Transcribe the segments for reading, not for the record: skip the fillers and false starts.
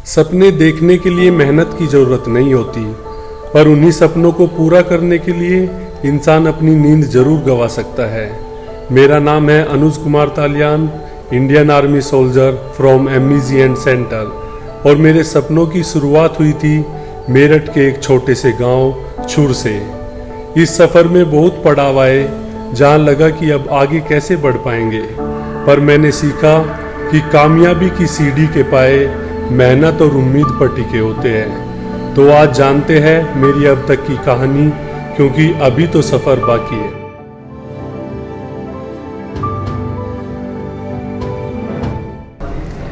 सपने देखने के लिए मेहनत की ज़रूरत नहीं होती, पर उन्हीं सपनों को पूरा करने के लिए इंसान अपनी नींद जरूर गंवा सकता है। मेरा नाम है Anuj Kumar Taliyan, Indian army soldier from MEG and centre, और मेरे सपनों की शुरुआत हुई थी मेरठ के एक छोटे से गांव छुर से। इस सफ़र में बहुत पड़ाव आए, जहाँ लगा कि अब आगे कैसे बढ़ पाएंगे, पर मैंने सीखा कि कामयाबी की सीढ़ी के पाए मेहनत और उम्मीद पर टिके होते हैं। तो आज जानते हैं मेरी अब तक की कहानी, क्योंकि अभी तो सफ़र बाकी है।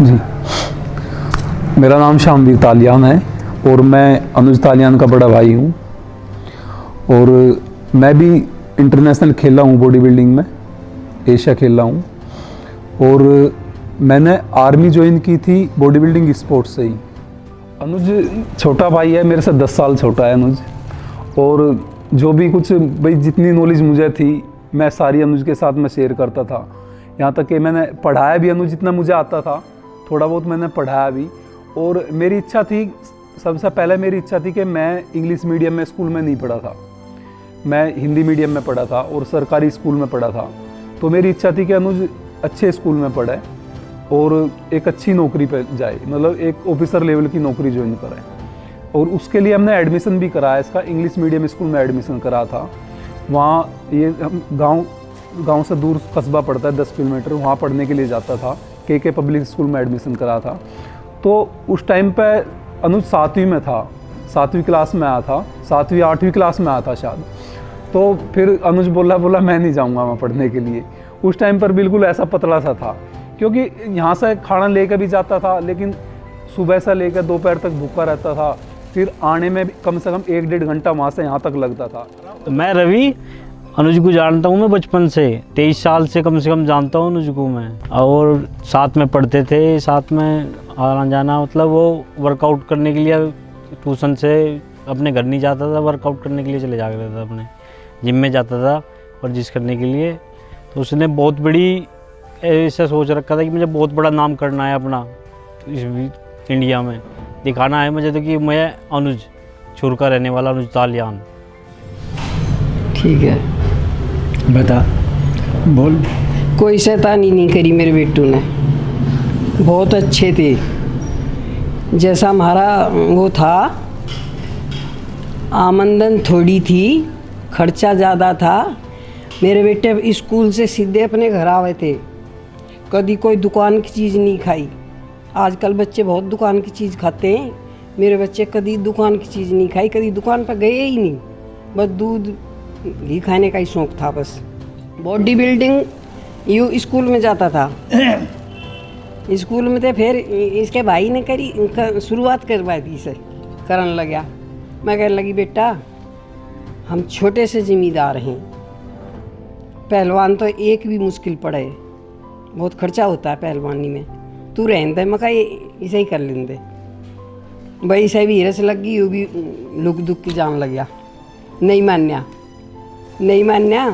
जी, मेरा नाम शामवीर तालियान है और मैं अनुज तालियान का बड़ा भाई हूँ। और मैं भी इंटरनेशनल खेला हूँ, बॉडी बिल्डिंग में एशिया खेला हूँ। और मैंने आर्मी ज्वाइन की थी बॉडी बिल्डिंग स्पोर्ट्स से ही। अनुज छोटा भाई है, मेरे से 10 साल छोटा है अनुज। और जो भी कुछ भाई जितनी नॉलेज मुझे थी मैं सारी अनुज के साथ में शेयर करता था। यहाँ तक कि मैंने पढ़ाया भी अनुज जितना मुझे आता था, थोड़ा बहुत मैंने पढ़ाया भी। और मेरी इच्छा थी, सबसे पहले मेरी इच्छा थी कि मैं इंग्लिश मीडियम में स्कूल में नहीं पढ़ा था, मैं हिंदी मीडियम में पढ़ा था और सरकारी स्कूल में पढ़ा था। तो मेरी इच्छा थी कि अनुज अच्छे स्कूल में पढ़े और एक अच्छी नौकरी पे जाए, मतलब एक ऑफिसर लेवल की नौकरी ज्वाइन करे। और उसके लिए हमने एडमिशन भी कराया, इसका इंग्लिश मीडियम स्कूल में एडमिशन करा था। वहाँ ये हम गांव से दूर कस्बा पड़ता है 10 किलोमीटर, वहाँ पढ़ने के लिए जाता था। के पब्लिक स्कूल में एडमिशन करा था। तो उस टाइम पे अनुज 7वीं में था, 7वीं क्लास में आया था, 7वीं 8वीं क्लास में आया था शायद। तो फिर अनुज बोला मैं नहीं जाऊँगा वहाँ पढ़ने के लिए। उस टाइम पर बिल्कुल ऐसा पतला सा था, क्योंकि यहाँ से खाना लेकर भी जाता था, लेकिन सुबह से लेकर दोपहर तक भूखा रहता था। फिर आने में कम से कम 1-1.5 घंटा वहाँ से यहाँ तक लगता था। मैं रवि अनुज को जानता हूँ, मैं बचपन से 23 साल से कम जानता हूँ अनुज को मैं। और साथ में पढ़ते थे, साथ में आना जाना, मतलब वो वर्कआउट करने के लिए ट्यूशन से अपने घर नहीं जाता था, वर्कआउट करने के लिए चले जाता था, अपने जिम में जाता था वर्जिश करने के लिए। तो उसने बहुत बड़ी ऐसा सोच रखा था कि मुझे बहुत बड़ा नाम करना है अपना इस इंडिया में, दिखाना है मुझे तो कि मैं अनुज छुर का रहने वाला अनुज तालियान। ठीक है, बता बोल। कोई शैतानी नहीं करी मेरे बेटू ने, बहुत अच्छे थे। जैसा हमारा वो था, आमदन थोड़ी थी, खर्चा ज़्यादा था। मेरे बेटे स्कूल से सीधे अपने घर आए थे, कभी कोई दुकान की चीज़ नहीं खाई। आजकल बच्चे बहुत दुकान की चीज़ खाते हैं, मेरे बच्चे कभी दुकान की चीज़ नहीं खाई, कभी दुकान पर गए ही नहीं। बस दूध घी खाने का ही शौक़ था बस। बॉडी बिल्डिंग यू स्कूल में जाता था स्कूल में थे। फिर इसके भाई ने शुरुआत करवाई थी, इसे करने लगा। मैं कहने लगी बेटा हम छोटे से ज़िम्मेदार हैं, पहलवान तो एक भी मुश्किल पड़े, बहुत खर्चा होता है पहलवानी में, तू रहने दे। मैं कहा इसे ही कर लेंदे भाई। इसे भी हिरस लग गई, वो भी लुक दुख की जान लग गया। नहीं मान्या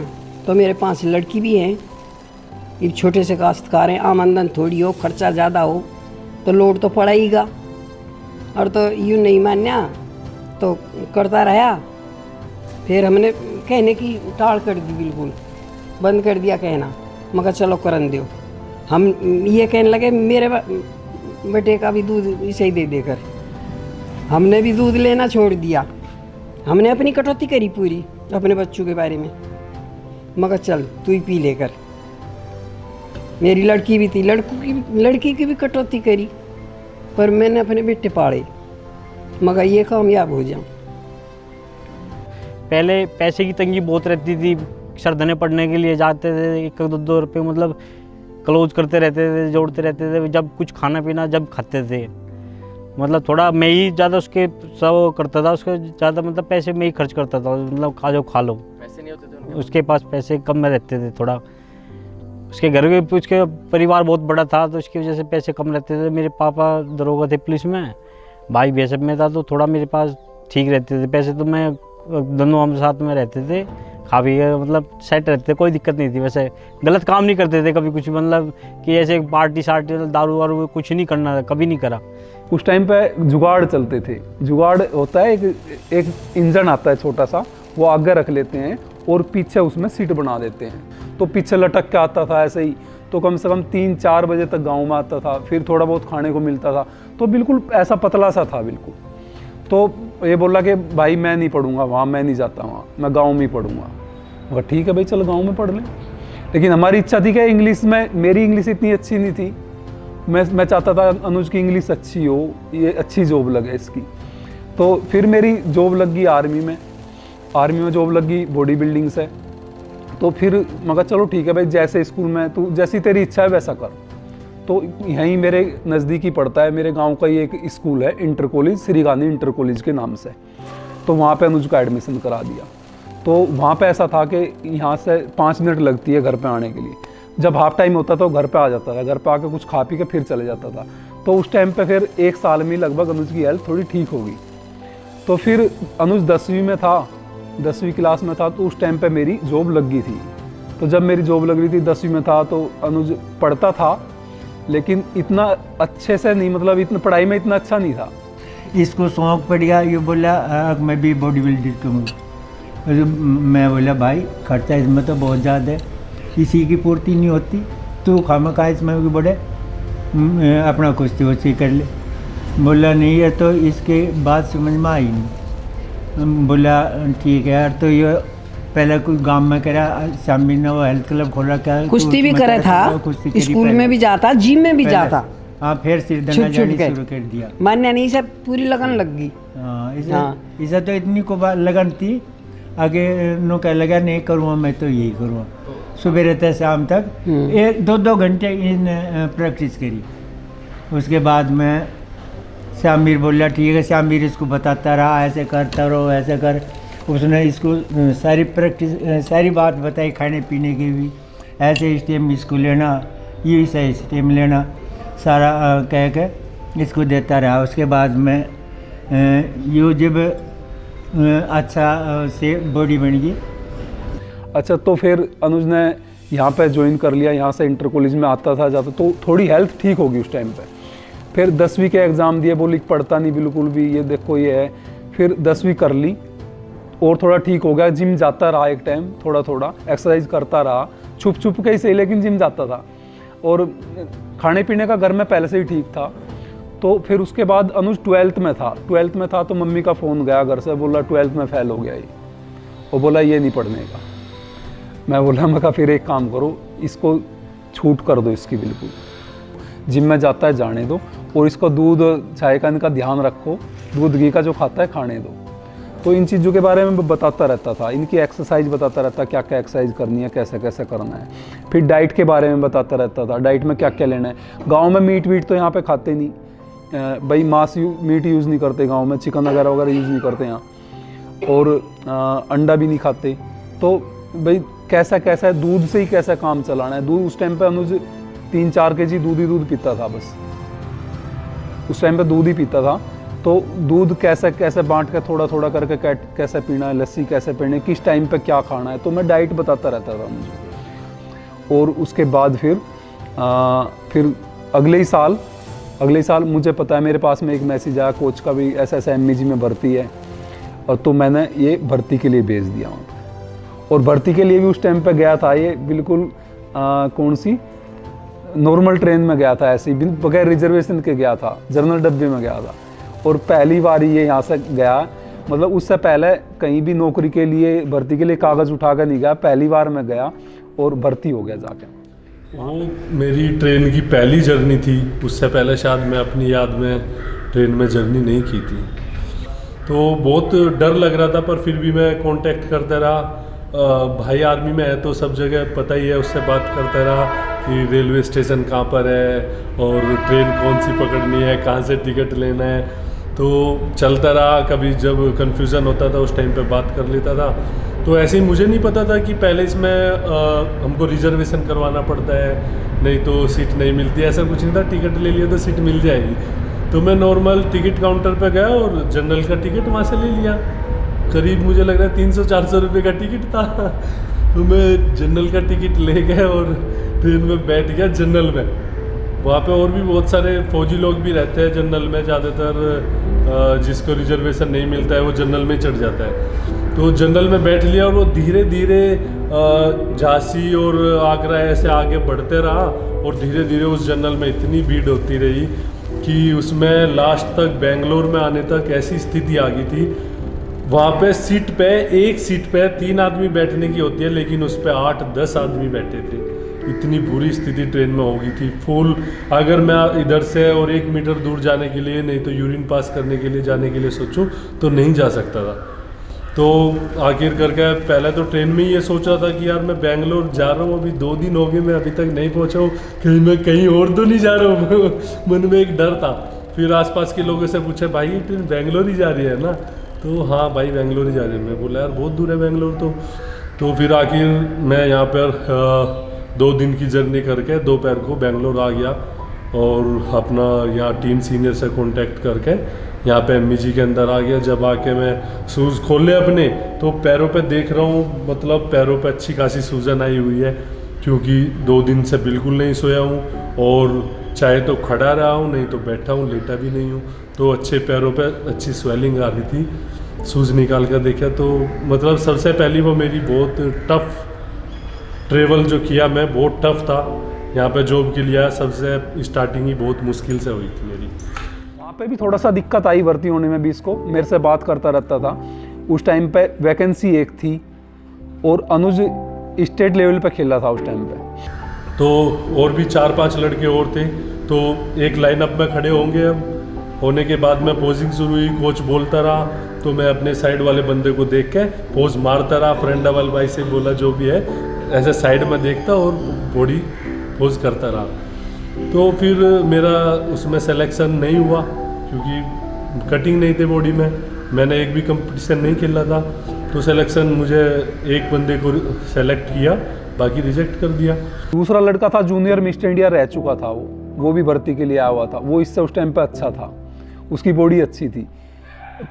तो मेरे 5 लड़की भी हैं, ये छोटे से काश्तकार हैं, आमदन थोड़ी हो, खर्चा ज़्यादा हो तो लोड तो पड़ेगा। और तो यूँ नहीं मान्या तो करता रहा। फिर हमने कहने की टाल कर दी, बिल्कुल बंद कर दिया कहना। मगर चलो करन दो। हम ये कहने लगे मेरे बेटे का भी दूध इसे ही दे देकर। हमने भी दूध लेना छोड़ दिया, हमने अपनी कटौती करी पूरी अपने बच्चों के बारे में। मगर चल तू ही पी लेकर। मेरी लड़की भी थी, लड़की की भी कटौती करी, पर मैंने अपने बेटे पाले, मगर ये कामयाब हो जाऊँ। पहले पैसे की तंगी बहुत रहती थी, सरदने पढ़ने के लिए जाते थे, 1-2 रुपये मतलब क्लोज करते रहते थे, जोड़ते रहते थे। जब कुछ खाना पीना जब खाते थे, मतलब थोड़ा मैं ही ज़्यादा उसके सब करता था, उसके ज़्यादा मतलब पैसे में ही खर्च करता था, मतलब खा लो। पैसे नहीं होते थे उसके पास, पैसे कम में रहते थे थोड़ा। उसके घर में, उसके परिवार बहुत बड़ा था तो उसकी वजह से पैसे कम रहते थे। मेरे पापा दरोगा थे पुलिस में, भाई BSF में था, तो थोड़ा मेरे पास ठीक रहते थे पैसे। तो मैं दोनों हम साथ में रहते थे, खा भी मतलब सेट रहते थे, कोई दिक्कत नहीं थी। वैसे गलत काम नहीं करते थे कभी कुछ, मतलब कि ऐसे पार्टी सार्टी दारू वारू कुछ नहीं करना, कभी नहीं करा। उस टाइम पे जुगाड़ चलते थे। जुगाड़ होता है एक इंजन आता है छोटा सा, वो आगे रख लेते हैं और पीछे उसमें सीट बना देते हैं, तो पीछे लटक के आता था ऐसे ही। तो कम से कम 3-4 बजे तक गांव में आता था, फिर थोड़ा बहुत खाने को मिलता था, तो बिल्कुल ऐसा पतला सा था बिल्कुल। तो ये बोला कि भाई मैं नहीं पढ़ूंगा वहाँ, मैं नहीं जाता वहाँ, मैं गाँव में ही पढ़ूंगा। मगर ठीक है भाई, चल गाँव में पढ़ लें। लेकिन हमारी इच्छा थी कि इंग्लिश में, मेरी इंग्लिश इतनी अच्छी नहीं थी, मैं चाहता था अनुज की इंग्लिश अच्छी हो, ये अच्छी जॉब लगे इसकी। तो फिर मेरी जॉब लग गई आर्मी में जॉब लग गई बॉडी बिल्डिंग से। तो फिर मगर चलो ठीक है भाई, जैसे स्कूल में तू, जैसी तेरी इच्छा है वैसा कर। तो यहीं मेरे नज़दीक ही पड़ता है, मेरे गांव का ही एक स्कूल है, inter college, Shri Gandhi inter college के नाम से। तो वहाँ पे अनुज का एडमिशन करा दिया। तो वहाँ पे ऐसा था कि यहाँ से 5 मिनट लगती है घर पे आने के लिए। जब हाफ टाइम होता था वो घर पे आ जाता था, घर पे आकर कुछ खा पी के फिर चले जाता था। तो उस टाइम पे फिर 1 साल में लगभग अनुज की हेल्थ थोड़ी ठीक होगी। तो फिर अनुज 10वीं में था, 10वीं क्लास में था, तो उस टाइम पे मेरी जॉब लग गई थी। तो जब मेरी जॉब लग रही थी 10वीं में था, तो अनुज पढ़ता था लेकिन इतना अच्छे से नहीं, मतलब इतना पढ़ाई में इतना अच्छा नहीं था। इसको शौक पड़ गया, ये बोला मैं भी बॉडी बिल्डर करूँगा। मैं बोला भाई खर्चा इसमें तो बहुत ज़्यादा है, किसी की पूर्ति नहीं होती, तू खामखा इसमें भी बोले अपना कुश्ती वुश्ती कर ले। बोला नहीं है, तो इसके बाद समझ में आई नहीं। बोला ठीक है यार, तो ये पहले कोई गांव में करा, शामी ने वो हेल्थ क्लब खोला, क्या कुश्ती भी करा था, स्कूल में भी जाता, जिम में भी जाता। हाँ, फिर सिरदंगा जानी शुरू कर दिया। मान्य नहीं, सब पूरी लगन लग गई। हाँ, इसे तो इतनी को लगन थी, आगे नो कह लगा नहीं करूँगा मैं, तो यही करूँगा। सुबह रहते शाम तक 1-2 घंटे इन प्रैक्टिस करी। उसके बाद में श्यामवीर बोला ठीक है, श्यामवीर इसको बताता रहा, ऐसे करता रहो, ऐसे कर। उसने इसको सारी प्रैक्टिस, सारी बात बताई, खाने पीने की भी, ऐसे स्टेम इसको लेना, ये सही स्टेम लेना, सारा कह के इसको देता रहा। उसके बाद में ये जब अच्छा से बॉडी बन गई। अच्छा, तो फिर अनुज ने यहाँ पे ज्वाइन कर लिया, यहाँ से इंटर कॉलेज में आता था जाता, तो थोड़ी हेल्थ ठीक होगी उस टाइम पे। फिर 10वीं के एग्ज़ाम दिए, बोली पढ़ता नहीं बिल्कुल भी, ये देखो ये है। फिर 10वीं कर ली और थोड़ा ठीक हो गया, जिम जाता रहा एक टाइम, थोड़ा थोड़ा एक्सरसाइज करता रहा, छुप छुप के ही सही, लेकिन जिम जाता था। और खाने पीने का घर में पहले से ही ठीक था। तो फिर उसके बाद अनुज 12th में था, तो मम्मी का फ़ोन गया घर से, बोला 12th में फेल हो गया ये, और बोला ये नहीं पढ़ने का। मैं बोला, मैं कहा फिर एक काम करो, इसको छूट कर दो इसकी बिल्कुल, जिम में जाता है जाने दो, और इसको दूध चाय का इनका ध्यान रखो, दूध घी का जो खाता है खाने दो। तो इन चीज़ों के बारे में बताता रहता था, इनकी एक्सरसाइज बताता रहता, क्या क्या एक्सरसाइज करनी है, कैसे कैसे करना है। फिर डाइट के बारे में बताता रहता था, डाइट में क्या क्या लेना है। गाँव में मीट वीट तो यहाँ पे खाते नहीं भाई, मीट यूज़ नहीं करते गाँव में, चिकन वगैरह यूज़ नहीं करते यहाँ, और अंडा भी नहीं खाते। तो भाई कैसा कैसा है, दूध से ही कैसा काम चलाना है। दूध उस टाइम पे अनुज 3-4 kg दूध पीता था, बस उस टाइम पे दूध ही पीता था। तो दूध कैसे कैसे बांट के थोड़ा थोड़ा करके कैसे पीना है, लस्सी कैसे पीनी है, किस टाइम पे क्या खाना है, तो मैं डाइट बताता रहता था मुझे। और उसके बाद फिर अगले ही साल मुझे पता है, मेरे पास में एक मैसेज आया, कोच का भी ऐसा MG में भर्ती है, और तो मैंने ये भर्ती के लिए भेज दिया वहाँ पर। और भर्ती के लिए भी उस टाइम पे गया था, ये बिल्कुल कौन सी नॉर्मल ट्रेन में गया था, ऐसे ही बगैर रिजर्वेशन के गया था, जनरल डब्बे में गया था। और पहली बार ये यहाँ से गया, मतलब उससे पहले कहीं भी नौकरी के लिए, भर्ती के लिए कागज़ उठा कर नहीं गया, पहली बार मैं गया और भर्ती हो गया जाके। वो मेरी ट्रेन की पहली जर्नी थी, उससे पहले शायद मैं अपनी याद में ट्रेन में जर्नी नहीं की थी। तो बहुत डर लग रहा था, पर फिर भी मैं कांटेक्ट करता रहा। भाई आर्मी में है तो सब जगह पता ही है, उससे बात करता रहा कि रेलवे स्टेशन कहाँ पर है और ट्रेन कौन सी पकड़नी है, कहाँ से टिकट लेना है। तो चलता रहा, कभी जब कन्फ्यूज़न होता था उस टाइम पे बात कर लेता था। तो ऐसे ही मुझे नहीं पता था कि पहले इसमें हमको रिजर्वेशन करवाना पड़ता है, नहीं तो सीट नहीं मिलती, ऐसा कुछ नहीं था। टिकट ले लिया तो सीट मिल जाएगी। तो मैं नॉर्मल टिकट काउंटर पे गया और जनरल का टिकट वहाँ से ले लिया। करीब मुझे लग रहा है 300-400 रुपये का टिकट था। तो मैं जनरल का टिकट ले गया और ट्रेन में बैठ गया जनरल में। वहाँ पे और भी बहुत सारे फौजी लोग भी रहते हैं जनरल में, ज़्यादातर जिसको रिजर्वेशन नहीं मिलता है वो जनरल में चढ़ जाता है। तो जनरल में बैठ लिया और वो धीरे धीरे झांसी और आगरा ऐसे आगे बढ़ते रहा, और धीरे धीरे उस जनरल में इतनी भीड़ होती रही कि उसमें लास्ट तक बेंगलोर में आने तक ऐसी स्थिति आ गई थी। वहाँ पे एक सीट पे 3 आदमी बैठने की होती है, लेकिन उस पर 8-10 आदमी बैठे थे। इतनी बुरी स्थिति ट्रेन में हो गई थी फुल। अगर मैं इधर से और 1 मीटर दूर जाने के लिए, नहीं तो यूरिन पास करने के लिए जाने के लिए सोचूं तो नहीं जा सकता था। तो आखिर करके पहले तो ट्रेन में ये सोच रहा था कि यार मैं बेंगलोर जा रहा हूँ, अभी 2 दिन हो गए मैं अभी तक नहीं पहुँचा हूँ, कहीं मैं कहीं और तो नहीं जा रहा हूँ। मन में एक डर था। फिर आसपास के लोगों से पूछा, भाई ये ट्रेन बेंगलोर ही जा रही है ना? तो हाँ भाई बेंगलोर ही जा रही है। मैं बोला यार बहुत दूर है बेंगलोर तो फिर आखिर मैं यहाँ पर 2 दिन की जर्नी करके दोपहर को बेंगलोर आ गया, और अपना यहाँ टीम सीनियर से कांटेक्ट करके यहाँ पे एमईजी के अंदर आ गया। जब आके मैं शूज़ खोले अपने, तो पैरों पे देख रहा हूँ, मतलब पैरों पे अच्छी खासी सूजन आई हुई है, क्योंकि 2 दिन से बिल्कुल नहीं सोया हूँ, और चाहे तो खड़ा रहा हूँ नहीं तो बैठा हूँ, लेटा भी नहीं हूँ। तो अच्छे पैरों पे अच्छी स्वेलिंग आ रही थी। शूज़ निकाल कर देखा तो मतलब सबसे पहली वो मेरी बहुत टफ ट्रेवल जो किया मैं, बहुत टफ था। यहाँ पे जॉब के लिए सबसे स्टार्टिंग ही बहुत मुश्किल से हुई थी मेरी। वहाँ पे भी थोड़ा सा दिक्कत आई भर्ती होने में भी। इसको मेरे से बात करता रहता था। उस टाइम पे वैकेंसी 1 थी और अनुज स्टेट लेवल पे खेला था उस टाइम पे। तो और भी 4-5 लड़के और थे, तो एक लाइनअप में खड़े होंगे। अब होने के बाद में पोजिंग शुरू हुई, कोच बोलता रहा, तो मैं अपने साइड वाले बंदे को देख के पोज मारता रहा। फ्रेंड डबल भाई से बोला जो भी है, ऐसे साइड में देखता और बॉडी पोज करता रहा। तो फिर मेरा उसमें सिलेक्शन नहीं हुआ, क्योंकि कटिंग नहीं थी बॉडी में। मैंने एक भी कंपटीशन नहीं खेला था, तो सिलेक्शन मुझे एक बंदे को सेलेक्ट किया, बाकी रिजेक्ट कर दिया। दूसरा लड़का था जूनियर मिस्टर इंडिया रह चुका था, वो भी भर्ती के लिए आया हुआ था। वो इससे उस टाइम पे अच्छा था, उसकी बॉडी अच्छी थी,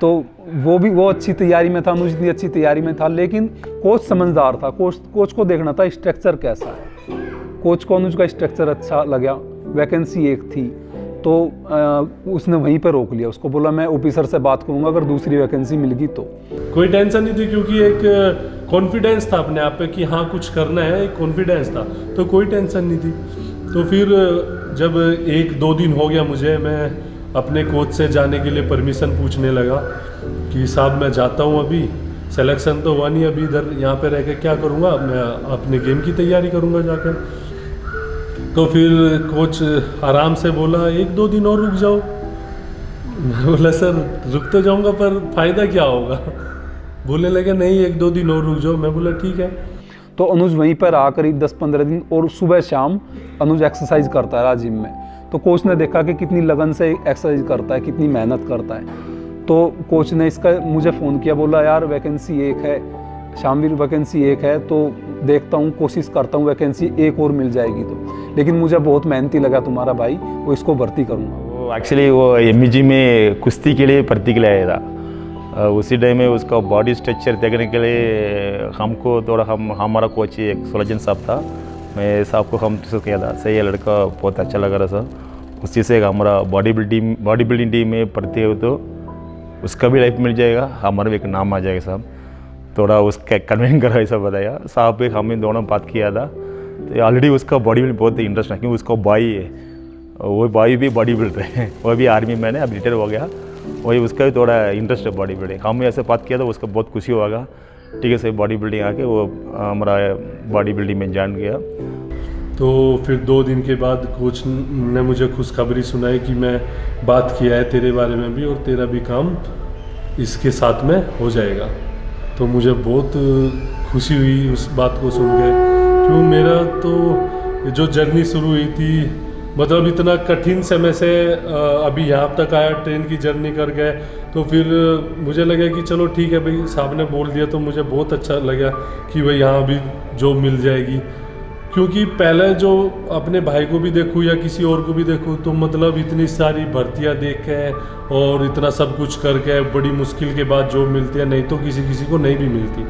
तो वो अच्छी तैयारी में था, अनुज इतनी अच्छी तैयारी में था। लेकिन कोच समझदार था। कोच को देखना था स्ट्रक्चर कैसा है। कोच को अनुज का स्ट्रक्चर अच्छा लगा। वैकेंसी 1 थी, तो उसने वहीं पर रोक लिया। उसको बोला मैं ऑफिसर से बात करूंगा अगर दूसरी वैकेंसी मिल गई तो। कोई टेंशन नहीं थी, क्योंकि एक कॉन्फिडेंस था अपने आप पे कि हाँ कुछ करना है, एक कॉन्फिडेंस था, तो कोई टेंशन नहीं थी। तो फिर जब 1-2 दिन हो गया मुझे, मैं अपने कोच से जाने के लिए परमिशन पूछने लगा कि साहब मैं जाता हूँ, अभी सिलेक्शन तो हुआ नहीं, अभी इधर यहाँ पे रह के क्या करूँगा, मैं अपने गेम की तैयारी करूँगा जाकर। तो फिर कोच आराम से बोला 1-2 दिन और रुक जाओ। मैं बोला सर रुक तो जाऊँगा पर फ़ायदा क्या होगा? बोलने लगे नहीं 1-2 दिन और रुक जाओ। मैं बोला ठीक है। तो अनुज वहीं पर आ करीब 10-15 दिन, और सुबह शाम अनुज एक्सरसाइज करता रहा जिम में। तो कोच ने देखा कि कितनी लगन से एक्सरसाइज करता है, कितनी मेहनत करता है। तो कोच ने इसका मुझे फ़ोन किया, बोला यार वैकेंसी 1 है, शामवीर वैकेंसी 1 है, तो देखता हूँ, कोशिश करता हूँ वैकेंसी 1 और मिल जाएगी तो। लेकिन मुझे बहुत मेहनती लगा तुम्हारा भाई, वो इसको भर्ती करूँगा। वो एक्चुअली वो एमईजी में कुश्ती के लिए भर्ती के लिए आया था। उसी टाइम में उसका बॉडी स्ट्रक्चर देखने के लिए हमको थोड़ा हमारा कोच एक सुलझन साहब था, मैं साहब को हम डिस्कस किया था। सही है, लड़का बहुत अच्छा लगा रहा सर। उसी से हमारा बॉडी बिल्डिंग टीम में भर्ती हो तो उसका भी लाइफ मिल जाएगा, हमारा भी एक नाम आ जाएगा साहब। थोड़ा उसका कन्वेंस करा ऐसा बताया साहब भी, हमें दोनों बात किया था। तो ऑलरेडी उसका बॉडी बिल्डिंग बहुत इंटरेस्ट है, क्योंकि उसका भाई है, वो भाई भी बॉडी बिल्डर है, वो भी आर्मी मैन है, अब रिटायर हो गया। वही उसका भी थोड़ा इंटरेस्ट है बॉडी बिल्डिंग। हम ऐसे बात किया था, उसका बहुत खुशी होगा। ठीक है सर, बॉडी बिल्डिंग आके वो हमारा बॉडी बिल्डिंग में जान गया। तो फिर 2 दिन के बाद कोच ने मुझे खुशखबरी सुनाई कि मैं बात किया है तेरे बारे में भी, और तेरा भी काम इसके साथ में हो जाएगा। तो मुझे बहुत खुशी हुई उस बात को सुन के, क्यों मेरा तो जो जर्नी शुरू हुई थी, मतलब इतना कठिन समय से अभी यहाँ तक आया, ट्रेन की जर्नी कर गए। तो फिर मुझे लगा कि चलो ठीक है भाई, साहब ने बोल दिया तो मुझे बहुत अच्छा लगा कि भाई यहाँ भी जॉब मिल जाएगी। क्योंकि पहले जो अपने भाई को भी देखूँ या किसी और को भी देखूँ, तो मतलब इतनी सारी भर्तियाँ देख के और इतना सब कुछ करके बड़ी मुश्किल के बाद जॉब मिलती है, नहीं तो किसी को नहीं भी मिलती।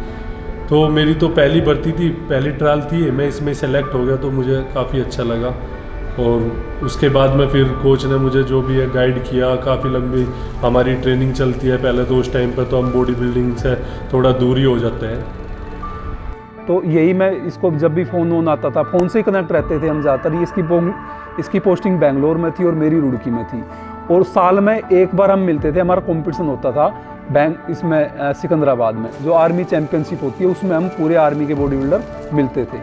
तो मेरी तो पहली भर्ती थी, पहली ट्रायल थी, मैं इसमें सेलेक्ट हो गया, तो मुझे काफ़ी अच्छा लगा। और उसके बाद में फिर कोच ने मुझे जो भी है गाइड किया। काफ़ी लंबी हमारी ट्रेनिंग चलती है पहले तो, उस टाइम पर तो हम बॉडी बिल्डिंग से थोड़ा दूर ही हो जाते हैं। तो यही मैं इसको जब भी फ़ोन वोन आता था, फ़ोन से ही कनेक्ट रहते थे हम ज़्यादातर। इसकी पोस्टिंग बेंगलोर में थी और मेरी रुड़की में थी, और साल में एक बार हम मिलते थे। हमारा कंपटीशन होता था इसमें सिकंदराबाद में, जो आर्मी चैम्पियनशिप होती है, उसमें हम पूरे आर्मी के बॉडी बिल्डर मिलते थे।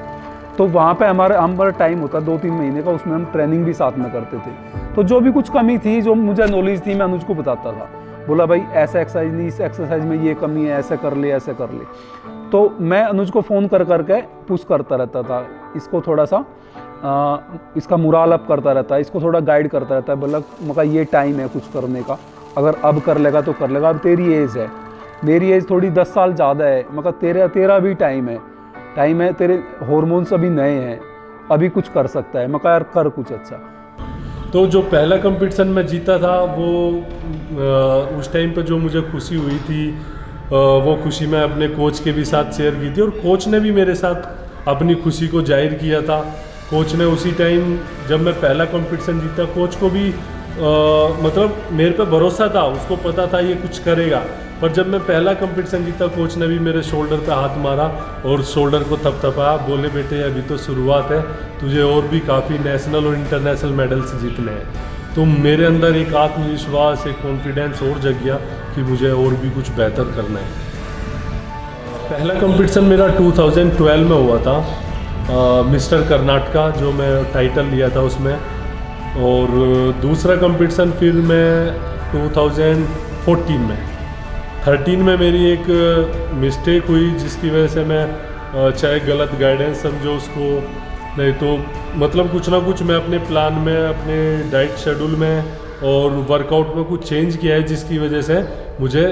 तो वहाँ पे हमारा टाइम होता 2-3 महीने का, उसमें हम ट्रेनिंग भी साथ में करते थे। तो जो भी कुछ कमी थी, जो मुझे नॉलेज थी, मैं अनुज को बताता था। बोला भाई ऐसा एक्सरसाइज नहीं, इस एक्सरसाइज में ये कमी है, ऐसे कर ले, ऐसे कर ले। तो मैं अनुज को फ़ोन कर करके पुश करता रहता था, इसको थोड़ा सा इसका मुराल अप करता रहता है, इसको थोड़ा गाइड करता रहता है। बोला मगर ये टाइम है कुछ करने का, अगर अब कर लेगा तो कर लेगा। अब तेरी एज है, मेरी एज थोड़ी 10 साल ज़्यादा है, मगर तेरा भी टाइम है, तेरे हार्मोन्स अभी नए हैं, अभी कुछ कर सकता है, मगर यार कर कुछ अच्छा। तो जो पहला कंपटीशन में जीता था वो उस टाइम पे जो मुझे खुशी हुई थी, वो खुशी मैं अपने कोच के भी साथ शेयर की थी, और कोच ने भी मेरे साथ अपनी खुशी को जाहिर किया था। कोच ने उसी टाइम जब मैं पहला कंपटीशन जीता, कोच को भी मतलब मेरे पे भरोसा था, उसको पता था ये कुछ करेगा। पर जब मैं पहला कंपटीशन जीता, कोच ने भी मेरे शोल्डर पे हाथ मारा और शोल्डर को थपथपाया, बोले बेटे अभी तो शुरुआत है, तुझे और भी काफ़ी नेशनल और इंटरनेशनल मेडल्स जीतने हैं। तो मेरे अंदर एक आत्मविश्वास, एक कॉन्फिडेंस और जग गया कि मुझे और भी कुछ बेहतर करना है। पहला कंपटीशन मेरा 2012 में हुआ था, मिस्टर कर्नाटका, जो मैं टाइटल लिया था उसमें। और दूसरा कंपटीशन फिर मैं 2014 में 13 में मेरी एक मिस्टेक हुई, जिसकी वजह से मैं चाहे गलत गाइडेंस समझो उसको, नहीं तो मतलब कुछ ना कुछ मैं अपने प्लान में, अपने डाइट शेड्यूल में और वर्कआउट में कुछ चेंज किया है, जिसकी वजह से मुझे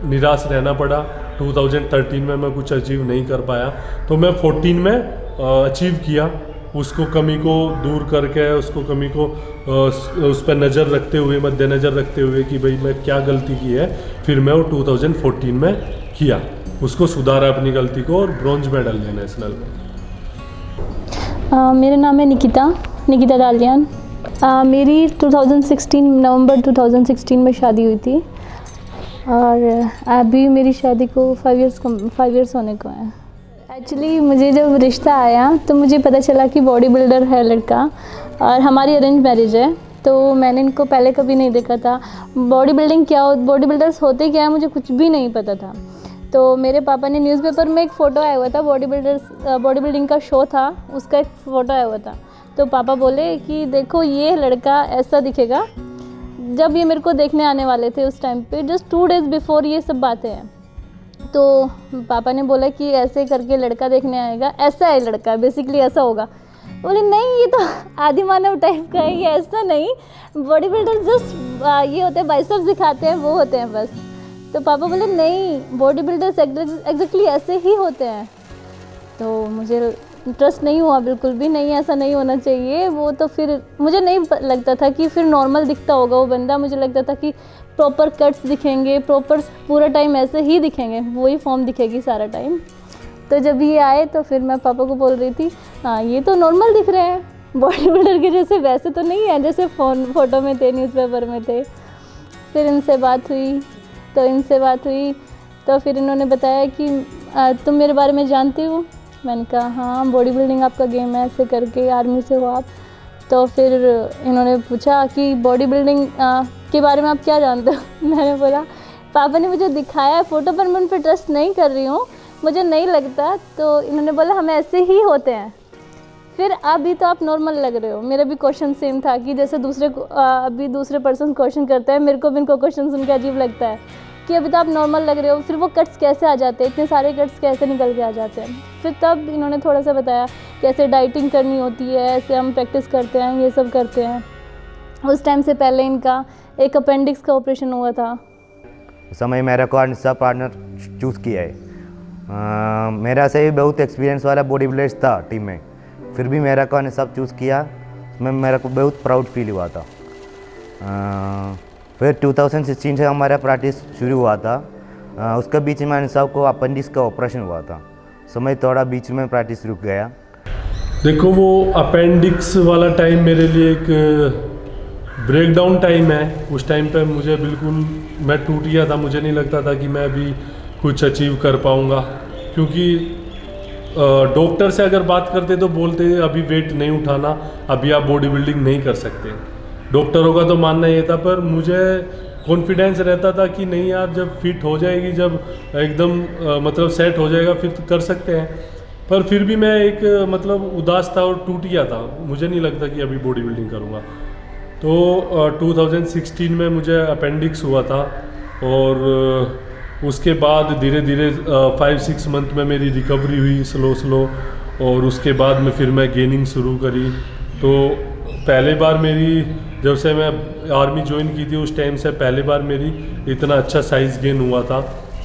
निराश रहना पड़ा। 2013 में मैं कुछ अचीव नहीं कर पाया, तो मैं 14 में अचीव किया। उसको कमी को दूर करके, उसको कमी को उस पर नज़र रखते हुए, मद्देनज़र रखते हुए कि भाई मैं क्या गलती की है, फिर मैं वो 2014 में किया, उसको सुधारा अपनी गलती को, और ब्रॉन्ज मेडल लिया नेशनल में। मेरा नाम है निकिता तालियान। मेरी 2016 नवंबर 2016 में शादी हुई थी, और अभी मेरी शादी को 5 इयर्स होने को है। एक्चुअली मुझे जब रिश्ता आया तो मुझे पता चला कि बॉडी बिल्डर है लड़का, और हमारी अरेंज मैरिज है। तो मैंने इनको पहले कभी नहीं देखा था, बॉडी बिल्डिंग क्या हो, बॉडी बिल्डर्स होते क्या है, मुझे कुछ भी नहीं पता था। तो मेरे पापा ने न्यूज़पेपर में एक फ़ोटो आया हुआ था, बॉडी बिल्डिंग का शो था, उसका एक फ़ोटो आया हुआ था। तो पापा बोले कि देखो ये लड़का ऐसा दिखेगा। जब ये मेरे को देखने आने वाले थे उस टाइम पे, जस्ट 2 डेज़ बिफोर ये सब बातें हैं, तो पापा ने बोला कि ऐसे करके लड़का देखने आएगा, ऐसा है लड़का, बेसिकली ऐसा होगा। बोले नहीं ये तो आदि मानव टाइप का है, ये ऐसा नहीं, बॉडी बिल्डर जस्ट ये होते हैं, बाइसेप्स दिखाते हैं, वो होते हैं बस। तो पापा बोले नहीं, बॉडी बिल्डर्स एग्जैक्टली ऐसे ही होते हैं। तो मुझे ट्रस्ट नहीं हुआ बिल्कुल भी, नहीं ऐसा नहीं होना चाहिए। वो तो फिर मुझे नहीं लगता था कि फिर नॉर्मल दिखता होगा वो बंदा, मुझे लगता था कि प्रॉपर कट्स दिखेंगे, प्रॉपर पूरा टाइम ऐसे ही दिखेंगे, वही फॉर्म दिखेगी सारा टाइम। तो जब ये आए तो फिर मैं पापा को बोल रही थी, हाँ ये तो नॉर्मल दिख रहे हैं, बॉडी बिल्डर के जैसे वैसे तो नहीं है जैसे फ़ोटो में थे, न्यूज़पेपर में थे। फिर इनसे बात हुई तो फिर इन्होंने बताया कि तुम मेरे बारे में जानती हो। मैंने कहा हाँ, बॉडी बिल्डिंग आपका गेम है, ऐसे करके आर्मी से हो आप। तो फिर इन्होंने पूछा कि बॉडी बिल्डिंग के बारे में आप क्या जानते हो। मैंने बोला पापा ने मुझे दिखाया है फ़ोटो पर, मैं उन पर ट्रस्ट नहीं कर रही हूँ, मुझे नहीं लगता। तो इन्होंने बोला हम ऐसे ही होते हैं। फिर अभी तो आप नॉर्मल लग रहे हो। मेरा भी क्वेश्चन सेम था कि जैसे अभी दूसरे पर्सन क्वेश्चन करते हैं, मेरे को भी इनको क्वेश्चन सुन के अजीब लगता है कि अभी तो आप नॉर्मल लग रहे हो, फिर वो कट्स कैसे आ जाते हैं, इतने सारे कट्स कैसे निकल के आ जाते हैं। फिर तब इन्होंने थोड़ा सा बताया कैसे डाइटिंग करनी होती है, ऐसे हम प्रैक्टिस करते हैं, ये सब करते हैं। उस टाइम से पहले इनका एक अपेंडिक्स का ऑपरेशन हुआ था। उस समय मेरा कौन सा पार्टनर चूज़ किया है। मेरा से ही बहुत एक्सपीरियंस वाला बॉडी बिल्डर्स था टीम में, फिर भी मेरा कौन सब चूज़ किया, उसमें मेरा को बहुत प्राउड फील हुआ था। फिर 2016 से हमारा प्रैक्टिस शुरू हुआ था। उसके बीच में साहब को अपेंडिक्स का ऑपरेशन हुआ था, समय थोड़ा बीच में प्रैक्टिस रुक गया। देखो वो अपेंडिक्स वाला टाइम मेरे लिए एक ब्रेक डाउन टाइम है। उस टाइम पे मुझे बिल्कुल, मैं टूट गया था। मुझे नहीं लगता था कि मैं अभी कुछ अचीव कर पाऊँगा, क्योंकि डॉक्टर से अगर बात करते तो बोलते अभी वेट नहीं उठाना, अभी आप बॉडी बिल्डिंग नहीं कर सकते। डॉक्टरों का तो मानना ये था, पर मुझे कॉन्फिडेंस रहता था कि नहीं यार, जब फिट हो जाएगी, जब एकदम मतलब सेट हो जाएगा फिर तो कर सकते हैं। पर फिर भी मैं एक मतलब उदास था और टूट गया था। मुझे नहीं लगता कि अभी बॉडी बिल्डिंग करूँगा। तो 2016 में मुझे अपेंडिक्स हुआ था, और उसके बाद धीरे धीरे 5-6 मंथ में मेरी रिकवरी हुई स्लो, और उसके बाद में फिर मैं गेनिंग शुरू करी। तो पहले बार मेरी, जब से मैं आर्मी ज्वाइन की थी उस टाइम से पहली बार मेरी इतना अच्छा साइज़ गेन हुआ था।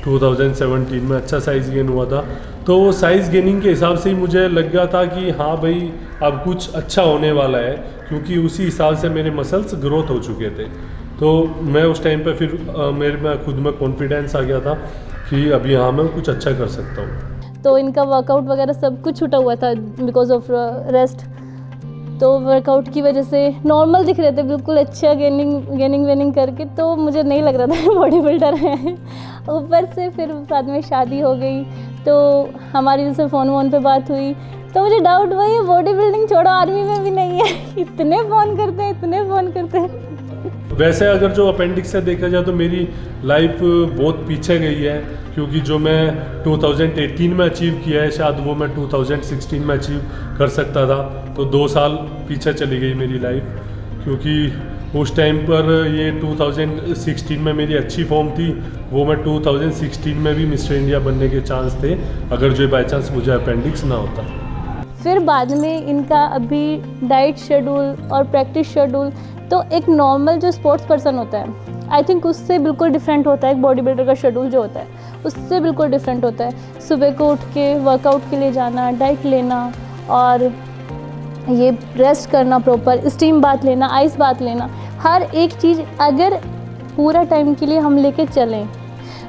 2017 में अच्छा साइज़ गेन हुआ था। तो वो साइज़ गेनिंग के हिसाब से ही मुझे लग गया था कि हाँ भाई अब कुछ अच्छा होने वाला है, क्योंकि उसी हिसाब से मेरे मसल्स ग्रोथ हो चुके थे। तो मैं उस टाइम पे फिर मेरे में खुद में कॉन्फिडेंस आ गया था कि अभी हाँ मैं कुछ अच्छा कर सकता हूँ। तो इनका वर्कआउट वगैरह सब कुछ छूटा हुआ था बिकॉज ऑफ रेस्ट। तो वर्कआउट की वजह से नॉर्मल दिख रहे थे, बिल्कुल अच्छा गेनिंग वेनिंग करके। तो मुझे नहीं लग रहा था बॉडी बिल्डर है। ऊपर से फिर साथ में शादी हो गई, तो हमारी जैसे फ़ोन पे बात हुई, तो मुझे डाउट हुआ ये बॉडी बिल्डिंग छोड़ो आर्मी में भी नहीं है। इतने फ़ोन करते हैं। वैसे अगर जो अपेंडिक्स से देखा जाए तो मेरी लाइफ बहुत पीछे गई है, क्योंकि जो मैं 2018 में अचीव किया है शायद वो मैं 2016 में अचीव कर सकता था। तो 2 साल पीछे चली गई मेरी लाइफ, क्योंकि उस टाइम पर ये 2016 में मेरी अच्छी फॉर्म थी, वो मैं 2016 में भी मिस्टर इंडिया बनने के चांस थे, अगर जो बाई चांस मुझे अपेंडिक्स ना होता। फिर बाद में इनका अभी डाइट शेड्यूल और प्रैक्टिस शेड्यूल, तो एक नॉर्मल जो स्पोर्ट्स पर्सन होता है आई थिंक उससे बिल्कुल डिफरेंट होता है। एक बॉडी बिल्डर का शेड्यूल जो होता है उससे बिल्कुल डिफरेंट होता है। सुबह को उठ के वर्कआउट के लिए जाना, डाइट लेना, और ये रेस्ट करना, प्रॉपर स्टीम बाथ लेना, आइस बाथ लेना, हर एक चीज़ अगर पूरा टाइम के लिए हम लेके चलें,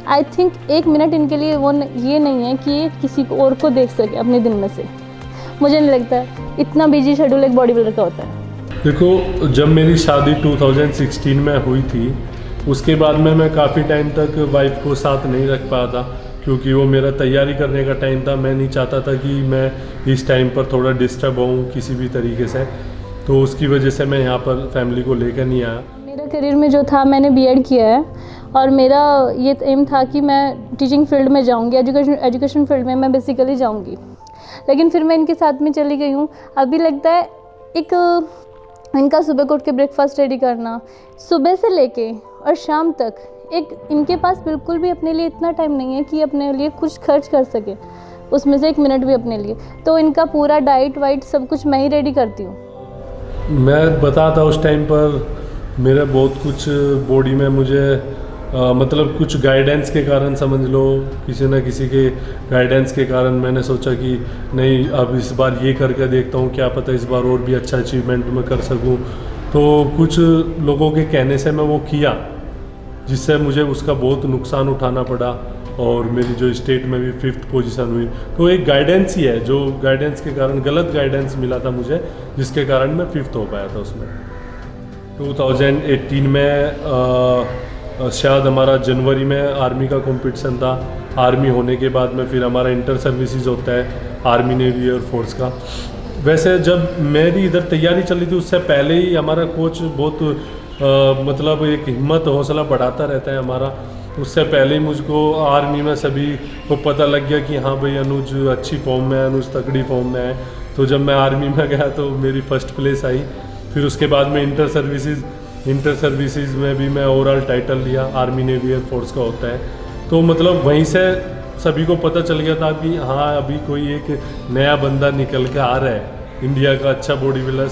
आई थिंक 1 मिनट इनके लिए वो ये नहीं है कि ये किसी को और को देख सके अपने दिन में से। मुझे नहीं लगता इतना बिजी शेड्यूल एक बॉडी बिल्डर का होता है। देखो, जब मेरी शादी 2016 में हुई थी, उसके बाद में मैं काफ़ी टाइम तक वाइफ को साथ नहीं रख पाया था, क्योंकि वो मेरा तैयारी करने का टाइम था। मैं नहीं चाहता था कि मैं इस टाइम पर थोड़ा डिस्टर्ब हूँ किसी भी तरीके से, तो उसकी वजह से मैं यहाँ पर फैमिली को लेकर नहीं आया। मेरा करियर में जो था, मैंने बीएड किया है और मेरा ये एम था कि मैं टीचिंग फील्ड में जाऊँगी, एजुकेशन फील्ड में मैं बेसिकली जाऊँगी। लेकिन फिर मैं इनके साथ में चली गई हूँ। अभी लगता है एक इनका सुबह को उठ के ब्रेकफास्ट रेडी करना, सुबह से लेके और शाम तक, एक इनके पास बिल्कुल भी अपने लिए इतना टाइम नहीं है कि अपने लिए कुछ खर्च कर सके, उसमें से 1 मिनट भी अपने लिए। तो इनका पूरा डाइट वाइट सब कुछ मैं ही रेडी करती हूँ। मैं बता था उस टाइम पर मेरा बहुत कुछ बॉडी में मुझे मतलब कुछ गाइडेंस के कारण, समझ लो किसी न किसी के गाइडेंस के कारण मैंने सोचा कि नहीं अब इस बार ये करके देखता हूँ, क्या पता इस बार और भी अच्छा अचीवमेंट मैं कर सकूँ। तो कुछ लोगों के कहने से मैं वो किया, जिससे मुझे उसका बहुत नुकसान उठाना पड़ा और मेरी जो स्टेट में भी 5th पोजीशन हुई। तो एक गाइडेंस ही है, जो गाइडेंस के कारण, गलत गाइडेंस मिला था मुझे, जिसके कारण मैं 5th हो पाया था उसमें। 2018 में शायद हमारा जनवरी में आर्मी का कंपटीशन था। आर्मी होने के बाद में फिर हमारा इंटर सर्विसेज होता है, आर्मी नेवी एयर फोर्स का। वैसे जब मेरी इधर तैयारी चल रही थी उससे पहले ही हमारा कोच बहुत मतलब एक हिम्मत हौसला बढ़ाता रहता है हमारा। उससे पहले ही मुझको आर्मी में सभी को पता लग गया कि हाँ भाई अनुज अच्छी फॉर्म में है, अनुज तगड़ी फॉर्म में है। तो जब मैं आर्मी में गया तो मेरी फर्स्ट प्लेस आई। फिर उसके बाद में इंटर सर्विसेज में भी मैं ओवरऑल टाइटल लिया, आर्मी नेवी एयर फोर्स का होता है। तो मतलब वहीं से सभी को पता चल गया था कि हाँ अभी कोई एक नया बंदा निकल के आ रहा है, इंडिया का अच्छा बॉडी बिल्डर।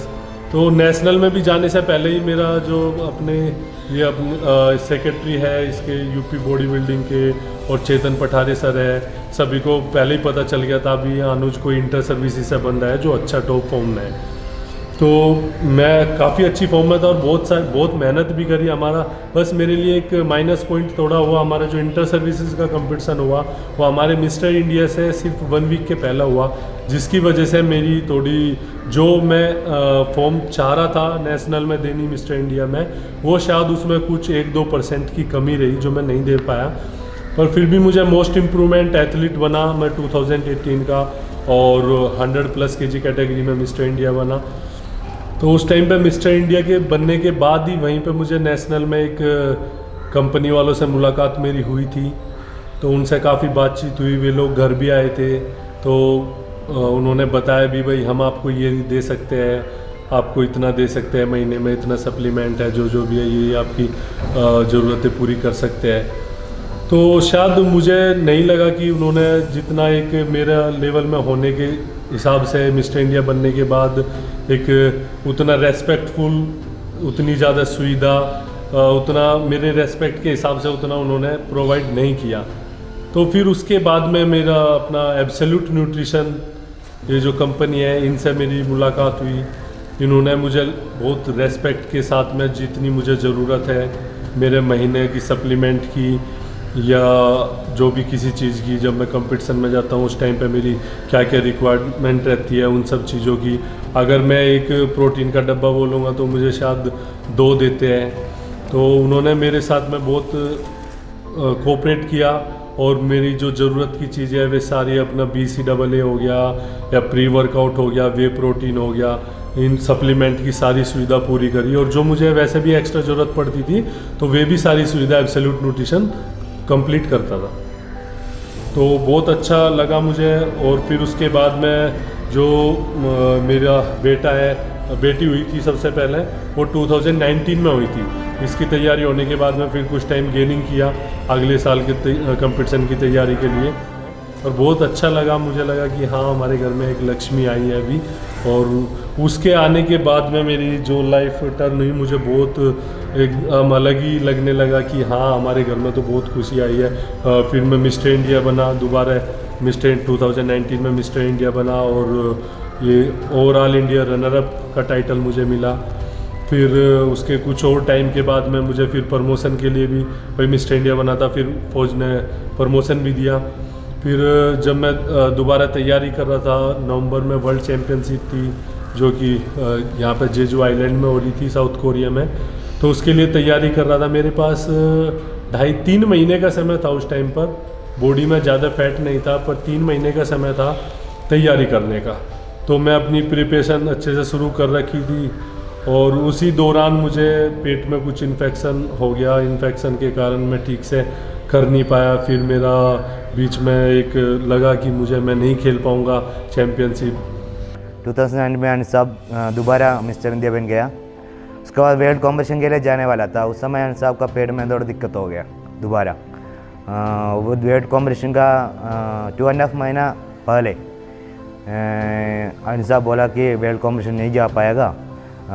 तो नेशनल में भी जाने से पहले ही मेरा जो अपने सेक्रेटरी है इसके यूपी बॉडी बिल्डिंग के और चेतन पठारे सर है, सभी को पहले ही पता चल गया था अभी अनुज कोई इंटर सर्विसेज से बंदा है जो अच्छा टॉप फॉर्म में है। तो मैं काफ़ी अच्छी फॉर्म में था और बहुत मेहनत भी करी। हमारा बस मेरे लिए एक माइनस पॉइंट थोड़ा हुआ, हमारा जो इंटर सर्विसेज का कंपटीशन हुआ वो हमारे मिस्टर इंडिया से सिर्फ 1 वीक के पहला हुआ, जिसकी वजह से मेरी थोड़ी जो मैं फॉर्म चाह रहा था नेशनल में देनी मिस्टर इंडिया में, वो शायद उसमें कुछ 1-2% की कमी रही जो मैं नहीं दे पाया। पर फिर भी मुझे मोस्ट इम्प्रूवमेंट एथलीट बना मैं 2018 का, और 100+ kg कैटेगरी में मिस्टर इंडिया बना। तो उस टाइम पे मिस्टर इंडिया के बनने के बाद ही वहीं पे मुझे नेशनल में एक कंपनी वालों से मुलाकात मेरी हुई थी, तो उनसे काफ़ी बातचीत हुई। वे लोग घर भी आए थे, तो उन्होंने बताया भी भाई हम आपको ये दे सकते हैं, आपको इतना दे सकते हैं, महीने में इतना सप्लीमेंट है, जो भी है ये आपकी ज़रूरतें पूरी कर सकते हैं। तो शायद मुझे नहीं लगा कि उन्होंने जितना एक मेरा लेवल में होने के हिसाब से मिस्टर इंडिया बनने के बाद एक उतना रेस्पेक्टफुल, उतनी ज़्यादा सुविधा, उतना मेरे रेस्पेक्ट के हिसाब से उतना उन्होंने प्रोवाइड नहीं किया। तो फिर उसके बाद में मेरा अपना एब्सोल्यूट न्यूट्रिशन ये जो कंपनी है, इनसे मेरी मुलाकात हुई। इन्होंने मुझे बहुत रेस्पेक्ट के साथ में जितनी मुझे ज़रूरत है मेरे महीने की सप्लीमेंट की या जो भी किसी चीज़ की, जब मैं कंपटीशन में जाता हूँ उस टाइम पे मेरी क्या क्या रिक्वायरमेंट रहती है उन सब चीज़ों की। अगर मैं एक प्रोटीन का डब्बा बोलूँगा तो मुझे शायद 2 देते हैं। तो उन्होंने मेरे साथ में बहुत कोऑपरेट किया और मेरी जो ज़रूरत की चीज़ें हैं वे सारी, अपना BCAA हो गया या प्री वर्कआउट हो गया, वे प्रोटीन हो गया, इन सप्लीमेंट की सारी सुविधा पूरी करी। और जो मुझे वैसे भी एक्स्ट्रा ज़रूरत पड़ती थी तो वे भी सारी सुविधा एब्सोल्यूट न्यूट्रिशन कंप्लीट करता था। तो बहुत अच्छा लगा मुझे। और फिर उसके बाद में जो मेरा बेटा है, बेटी हुई थी सबसे पहले, वो 2019 में हुई थी। इसकी तैयारी होने के बाद में फिर कुछ टाइम गेनिंग किया अगले साल के कंपटीशन की तैयारी के लिए, और बहुत अच्छा लगा। मुझे लगा कि हाँ हमारे घर में एक लक्ष्मी आई है अभी। और उसके आने के बाद में मेरी जो लाइफ टर्न हुई, मुझे बहुत एक अलग ही लगने लगा कि हाँ हमारे घर में तो बहुत खुशी आई है। फिर मैं मिस्टर इंडिया बना दोबारा, 2019 में मिस्टर इंडिया बना, और ये ओवरऑल इंडिया रनर अप का टाइटल मुझे मिला। फिर उसके कुछ और टाइम के बाद में मुझे फिर प्रमोशन के लिए भी भाई मिस्टर इंडिया बना था, फिर फौज ने प्रमोशन भी दिया। फिर जब मैं दोबारा तैयारी कर रहा था, नवंबर में वर्ल्ड चैम्पियनशिप थी जो कि यहाँ पर जेजू आइलैंड में हो रही थी साउथ कोरिया में, तो उसके लिए तैयारी कर रहा था। मेरे पास 2.5-3 महीने का समय था उस टाइम पर। बॉडी में ज़्यादा फैट नहीं था, पर 3 महीने का समय था तैयारी करने का। तो मैं अपनी प्रिपरेशन अच्छे से शुरू कर रखी थी, और उसी दौरान मुझे पेट में कुछ इन्फेक्शन हो गया। इन्फेक्शन के कारण मैं ठीक से कर नहीं पाया। फिर मेरा बीच में एक लगा कि मैं नहीं खेल पाऊँगा चैम्पियनशिप। 2009 में अनिल साहब दोबारा मिस्टर इंडिया बन गया। उसके बाद वेट कॉम्पिटिशन के लिए जाने वाला था। उस समय अनिल साहब का पेट में थोड़ा दिक्कत हो गया दोबारा। वो वेट कॉम्पिटिशन का 2.5 महीना पहले अनिल साहब बोला कि वेट कॉम्पिटिशन नहीं जा पाएगा,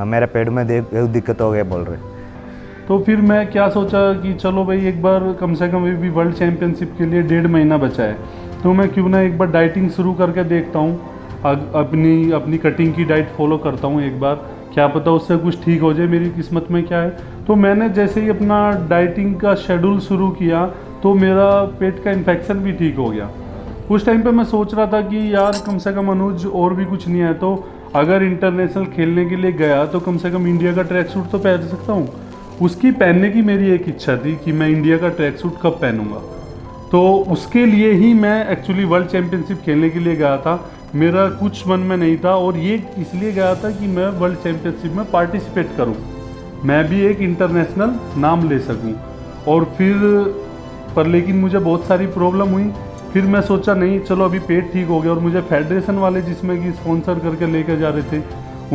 मेरा पेट में बहुत दिक्कत हो गया बोल रहे। तो फिर मैं क्या सोचा कि चलो भाई एक बार कम से कम भी वर्ल्ड चैम्पियनशिप के लिए 1.5 महीना बचा है, तो मैं क्यों ना एक बार डाइटिंग शुरू करके देखता हूँ। अपनी कटिंग की डाइट फॉलो करता हूँ एक बार, क्या पता उससे कुछ ठीक हो जाए, मेरी किस्मत में क्या है। तो मैंने जैसे ही अपना डाइटिंग का शेड्यूल शुरू किया तो मेरा पेट का इन्फेक्शन भी ठीक हो गया। उस टाइम पे मैं सोच रहा था कि यार कम से कम अनुज और भी कुछ नहीं है, तो अगर इंटरनेशनल खेलने के लिए गया तो कम से कम इंडिया का ट्रैक सूट तो पहन सकता हूँ। उसकी पहनने की मेरी एक इच्छा थी कि मैं इंडिया का ट्रैक सूट कब पहनूंगा। तो उसके लिए ही मैं एक्चुअली वर्ल्ड चैम्पियनशिप खेलने के लिए गया था। मेरा कुछ मन में नहीं था, और ये इसलिए गया था कि मैं वर्ल्ड चैम्पियनशिप में पार्टिसिपेट करूं, मैं भी एक इंटरनेशनल नाम ले सकूं। और फिर लेकिन मुझे बहुत सारी प्रॉब्लम हुई। फिर मैं सोचा नहीं चलो अभी पेट ठीक हो गया, और मुझे फेडरेशन वाले जिसमें कि स्पॉन्सर करके लेकर जा रहे थे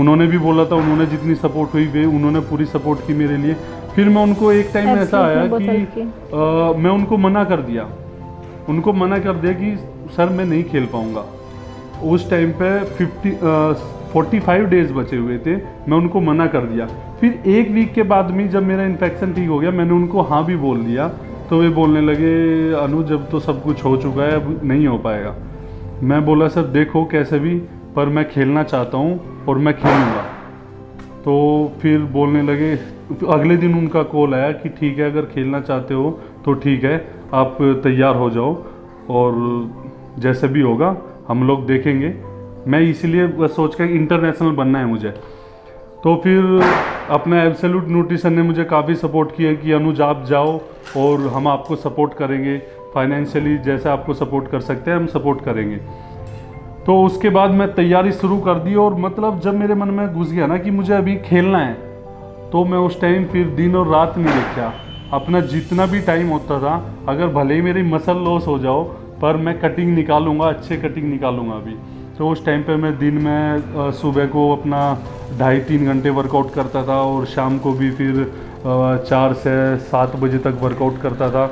उन्होंने भी बोला था, उन्होंने जितनी सपोर्ट हुई वे उन्होंने पूरी सपोर्ट की मेरे लिए। फिर मैं उनको एक टाइम ऐसा आया कि मैं उनको मना कर दिया कि सर मैं नहीं खेल पाऊँगा। उस टाइम पे 45 डेज़ बचे हुए थे, मैं उनको मना कर दिया। फिर 1 वीक के बाद में जब मेरा इन्फेक्शन ठीक हो गया मैंने उनको हाँ भी बोल दिया, तो वे बोलने लगे अनुज जब तो सब कुछ हो चुका है अब नहीं हो पाएगा। मैं बोला सर देखो कैसे भी, पर मैं खेलना चाहता हूँ और मैं खेलूँगा। तो फिर बोलने लगे, अगले दिन उनका कॉल आया कि ठीक है, अगर खेलना चाहते हो तो ठीक है, आप तैयार हो जाओ और जैसे भी होगा हम लोग देखेंगे। मैं इसीलिए बस सोच कर इंटरनेशनल बनना है मुझे। तो फिर अपना एब्सोल्यूट न्यूट्रिशन ने मुझे काफ़ी सपोर्ट किया कि अनुज आप जाओ और हम आपको सपोर्ट करेंगे फाइनेंशियली, जैसे आपको सपोर्ट कर सकते हैं हम सपोर्ट करेंगे। तो उसके बाद मैं तैयारी शुरू कर दी और मतलब जब मेरे मन में घुस गया ना कि मुझे अभी खेलना है, तो मैं उस टाइम फिर दिन और रात नहीं देखा। अपना जितना भी टाइम होता था, अगर भले ही मेरी मसल लॉस हो जाओ पर मैं कटिंग निकालूंगा, अच्छे कटिंग निकालूंगा अभी। तो उस टाइम पे मैं दिन में सुबह को अपना 2.5-3 घंटे वर्कआउट करता था और शाम को भी फिर 4 से 7 बजे तक वर्कआउट करता था।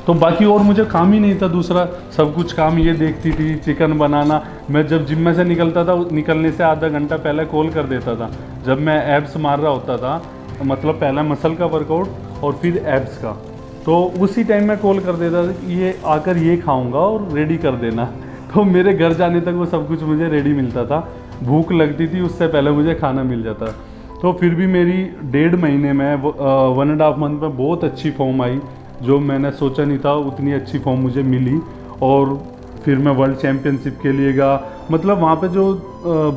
तो बाकी और मुझे काम ही नहीं था दूसरा, सब कुछ काम ये देखती थी, चिकन बनाना। मैं जब जिम में से निकलता था, निकलने से आधा घंटा पहले कॉल कर देता था। जब मैं एब्स मार रहा होता था, मतलब पहला मसल का वर्कआउट और फिर एब्स का, तो उसी टाइम मैं कॉल कर देता था कि ये आकर ये खाऊंगा और रेडी कर देना। तो मेरे घर जाने तक वो सब कुछ मुझे रेडी मिलता था। भूख लगती थी उससे पहले मुझे खाना मिल जाता। तो फिर भी मेरी 1.5 महीने में 1.5 मंथ में बहुत अच्छी फॉर्म आई, जो मैंने सोचा नहीं था उतनी अच्छी फॉर्म मुझे मिली। और फिर मैं वर्ल्ड चैम्पियनशिप के लिए गया। मतलब वहाँ पे जो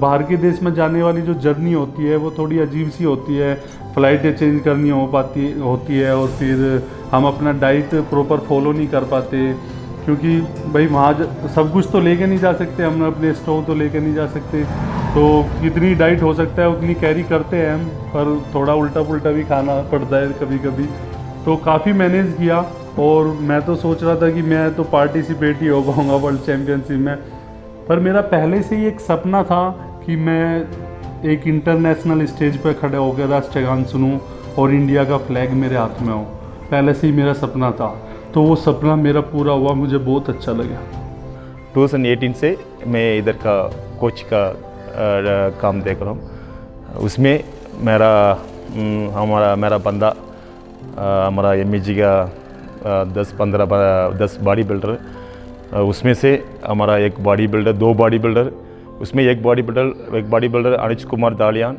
बाहर के देश में जाने वाली जो जर्नी होती है वो थोड़ी अजीब सी होती है, फ़्लाइटें चेंज करनी होती है और फिर हम अपना डाइट प्रॉपर फॉलो नहीं कर पाते, क्योंकि भाई वहाँ सब कुछ तो लेके नहीं जा सकते, हम अपने स्टोव तो लेके नहीं जा सकते। तो कितनी डाइट हो सकता है उतनी कैरी करते हैं हम, पर थोड़ा उल्टा पुल्टा भी खाना पड़ता है कभी कभी। तो काफ़ी मैनेज किया और मैं तो सोच रहा था कि मैं तो पार्टिसिपेट ही हो पाऊँगा वर्ल्ड चैम्पियनशिप में। पर मेरा पहले से ही एक सपना था कि मैं एक इंटरनेशनल स्टेज पर खड़े होकर राष्ट्रगान सुनूं और इंडिया का फ्लैग मेरे हाथ में हो। पहले से ही मेरा सपना था, तो वो सपना मेरा पूरा हुआ, मुझे बहुत अच्छा लगा। 2018 से मैं इधर का कोच का काम देख रहा हूँ। उसमें मेरा बंदा हमारा एमईजी का 10 बॉडी बिल्डर, उसमें से हमारा एक बॉडी बिल्डर, 2 बॉडी बिल्डर, उसमें एक बॉडी बिल्डर अनुज कुमार तालियान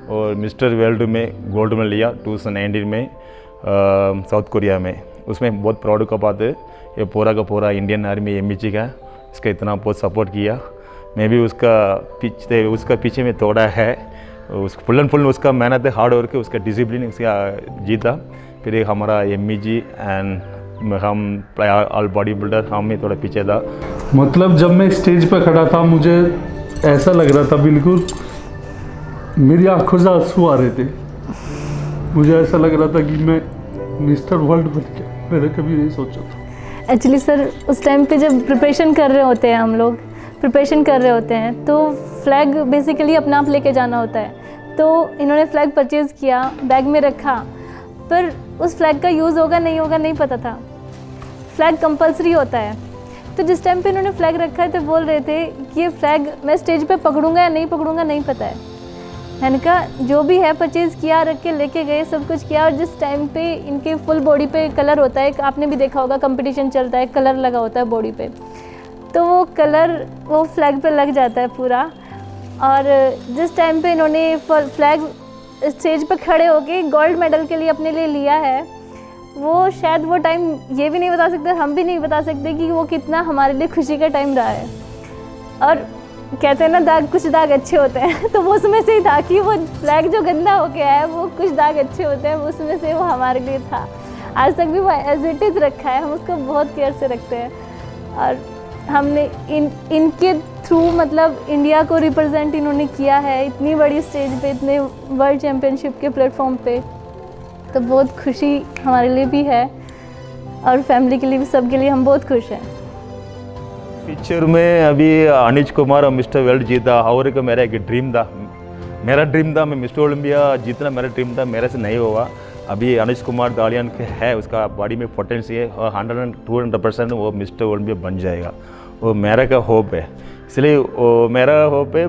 और मिस्टर वर्ल्ड में गोल्ड मेडल लिया 2019 में साउथ कोरिया में। उसमें बहुत प्राउड का बात है, ये पूरा का पूरा इंडियन आर्मी एमईजी का इसका इतना बहुत सपोर्ट किया। मैं भी उसका पीछे में थोड़ा है, उसका फुल एंड फुल उसका मेहनत है, हार्ड वर्क है, उसका डिसिप्लिन उसका जीता। फिर एक हमारा एमईजी एंड हम ऑल बॉडी बिल्डर, हम ही थोड़ा पीछे था। मतलब जब मैं स्टेज पर खड़ा था, मुझे ऐसा लग रहा था, बिल्कुल मेरी आंखों से आंसू आ रहे थे। मुझे ऐसा लग रहा था कि मैं मिस्टर वर्ल्ड बन गया, मैंने कभी नहीं सोचा था। एक्चुअली सर उस टाइम पे जब प्रिपरेशन कर रहे होते हैं, हम लोग प्रिपरेशन कर रहे होते हैं, तो फ्लैग बेसिकली अपना आप लेके जाना होता है। तो इन्होंने फ्लैग परचेज़ किया, बैग में रखा, पर उस फ्लैग का यूज़ होगा नहीं पता था। फ्लैग कंपलसरी होता है। तो जिस टाइम पे इन्होंने फ्लैग रखा है तो बोल रहे थे कि ये फ्लैग मैं स्टेज पे पकड़ूंगा या नहीं पकड़ूंगा नहीं पता है। मैंने कहा जो भी है परचेज़ किया, रख के लेके गए, सब कुछ किया। और जिस टाइम पे इनके फुल बॉडी पे कलर होता है, आपने भी देखा होगा कंपटीशन चलता है, कलर लगा होता है बॉडी पे, तो वो कलर वो फ्लैग पे लग जाता है पूरा। और जिस टाइम पे इन्होंने फ्लैग स्टेज पे खड़े होके गोल्ड मेडल के लिए अपने लिए लिया है, वो शायद वो टाइम ये भी नहीं बता सकते, हम भी नहीं बता सकते कि वो कितना हमारे लिए खुशी का टाइम रहा है। और कहते हैं ना कुछ दाग अच्छे होते हैं, तो वो उसमें से ही था कि वो फ्लैग जो गंदा हो गया है, वो कुछ दाग अच्छे होते हैं, उसमें से वो हमारे लिए था। आज तक भी वो एज इट इज़ रखा है, हम उसको बहुत केयर से रखते हैं। और हमने इनके थ्रू मतलब इंडिया को रिप्रेजेंट इन्होंने किया है इतनी बड़ी स्टेज पे, इतने वर्ल्ड चैम्पियनशिप के प्लेटफॉर्म पे, तो बहुत खुशी हमारे लिए भी है और फैमिली के लिए भी, सबके लिए हम बहुत खुश हैं। फ्यूचर में अभी अनुज कुमार और मिस्टर वर्ल्ड जीता, और एक मेरा एक ड्रीम था, मैं मिस्टर ओलंपिया जीतना मेरा ड्रीम था, मेरे से नहीं हुआ। अभी अनुज कुमार तालियान के है, उसका बॉडी में पोटेंशियल है और 100-200% वो मिस्टर ओलंपिया बन जाएगा, वो मेरा का होप है। इसलिए वो मेरा होप है,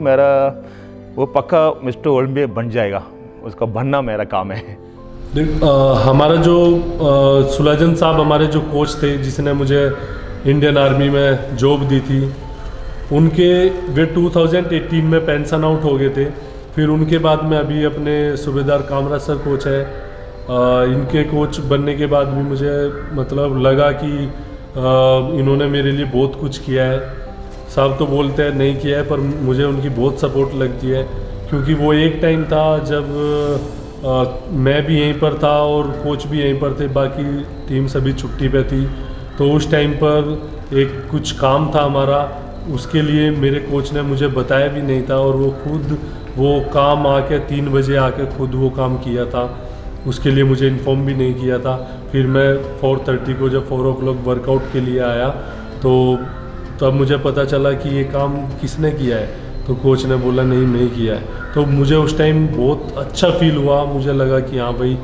वो पक्का मिस्टर ओलंपिया बन जाएगा, उसका बनना मेरा काम है। हमारा जो सुलाजन साहब हमारे जो कोच थे, जिसने मुझे इंडियन आर्मी में जॉब दी थी, वे 2018 में पेंशन आउट हो गए थे। फिर उनके बाद में अभी अपने सूबेदार कामराज सर कोच है, इनके कोच बनने के बाद भी मुझे मतलब लगा कि इन्होंने मेरे लिए बहुत कुछ किया है। सब तो बोलते हैं नहीं किया है, पर मुझे उनकी बहुत सपोर्ट लगती है, क्योंकि वो एक टाइम था जब मैं भी यहीं पर था और कोच भी यहीं पर थे, बाकी टीम सभी छुट्टी पे थी। तो उस टाइम पर एक कुछ काम था हमारा, उसके लिए मेरे कोच ने मुझे बताया भी नहीं था, और वो खुद वो काम आके 3 बजे आके खुद वो काम किया था। उसके लिए मुझे इन्फॉर्म भी नहीं किया था। फिर मैं 4:30 को जब 4 o'clock वर्कआउट के लिए आया तो तब मुझे पता चला कि ये काम किसने किया है, तो कोच ने बोला नहीं मैं ही किया है। तो मुझे उस टाइम बहुत अच्छा फील हुआ, मुझे लगा कि हाँ भाई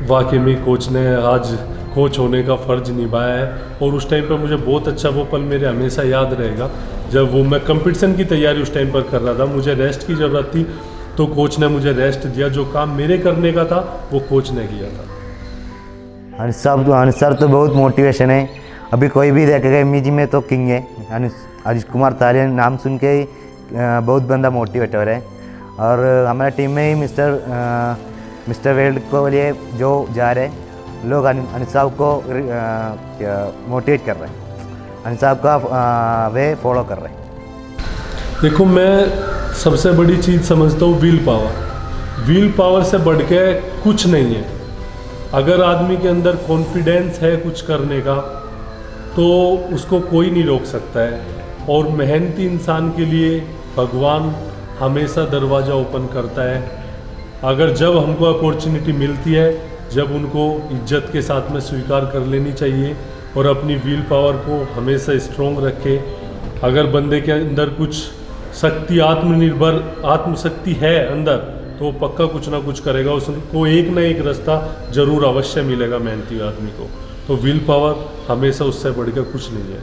वाकई में कोच ने आज कोच होने का फ़र्ज निभाया है। और उस टाइम पर मुझे बहुत अच्छा वो पल मेरे हमेशा याद रहेगा, जब वो मैं कंपटीशन की तैयारी उस टाइम पर कर रहा था, मुझे रेस्ट की ज़रूरत थी, तो कोच ने मुझे रेस्ट दिया। जो काम मेरे करने का था वो कोच ने किया था। अनुज सर तो बहुत मोटिवेशन है। अभी कोई भी देखेगा एमईजी में तो किंग है। अनुज कुमार तालियान नाम सुन के ही बहुत बंदा मोटिवेटर है। और हमारे टीम में ही मिस्टर वर्ल्ड को लिए जो जा रहे हैं लोग अनुज साहब को मोटिवेट कर रहे हैं, अनुज साहब का वे फॉलो कर रहे हैं। देखो, मैं सबसे बड़ी चीज़ समझता हूँ व्हील पावर से बढ़ के कुछ नहीं है। अगर आदमी के अंदर कॉन्फिडेंस है कुछ करने का तो उसको कोई नहीं रोक सकता है। और मेहनती इंसान के लिए भगवान हमेशा दरवाज़ा ओपन करता है। अगर जब हमको अपॉर्चुनिटी मिलती है, जब उनको इज्जत के साथ में स्वीकार कर लेनी चाहिए और अपनी व्हील पावर को हमेशा स्ट्रॉन्ग रखे। अगर बंदे के अंदर कुछ शक्ति आत्मशक्ति है अंदर, तो पक्का कुछ ना कुछ करेगा, उसको एक ना एक रास्ता जरूर अवश्य मिलेगा मेहनती आदमी को। तो व्हील पावर हमेशा उससे बढ़कर कुछ नहीं है।